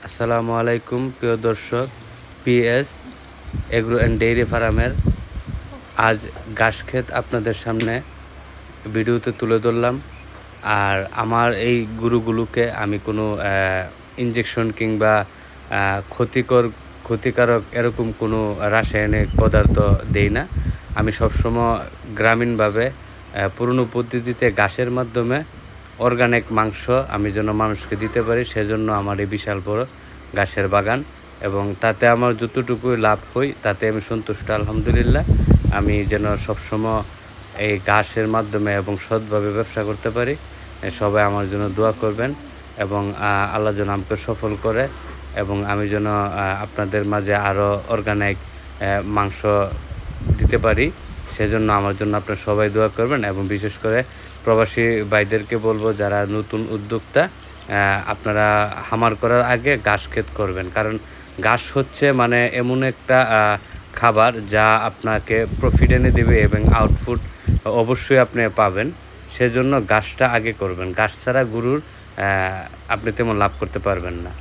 আসসালামু আলাইকুম প্রিয় দর্শক, পিএস এগ্রো অ্যান্ড ডেইরি ফার্মের আজ ঘাস ক্ষেত আপনাদের সামনে ভিডিওতে তুলে ধরলাম। আর আমার এই গরুগুলোকে আমি কোনো ইনজেকশন কিংবা ক্ষতিকারক এরকম কোনো রাসায়নিক পদার্থ দেই না। আমি সবসময় গ্রামীণভাবে পুরনো পদ্ধতিতে ঘাসের মাধ্যমে অর্গানিক মাংস আমি যেন মানুষকে দিতে পারি, সেজন্য আমার এই বিশাল বড় ঘাসের বাগান, এবং তাতে আমার যতটুকু লাভ হই তাতে আমি সন্তুষ্ট আলহামদুলিল্লাহ। আমি যেন সবসময় এই ঘাসের মাধ্যমে এবং সৎভাবে ব্যবসা করতে পারি। সবাই আমার জন্য দোয়া করবেন এবং আল্লাহ যেন আমাকে সফল করে, এবং আমি যেন আপনাদের মাঝে আরও অর্গানিক মাংস দিতে পারি। সেজন্য আমার জন্য আপনারা সবাই দোয়া করবেন, এবং বিশেষ করে প্রবাসী ভাইদেরকে বলবো যারা নতুন উদ্যোক্তা, আপনারা খামার করার আগে ঘাস ক্ষেত করবেন। কারণ ঘাস হচ্ছে মানে এমন একটা খাবার যা আপনাকে প্রফিট এনে দেবে এবং আউটপুট অবশ্যই আপনি পাবেন। সেজন্য ঘাসটা আগে করবেন। ঘাস ছাড়া গরুর আপনি তেমন লাভ করতে পারবেন না।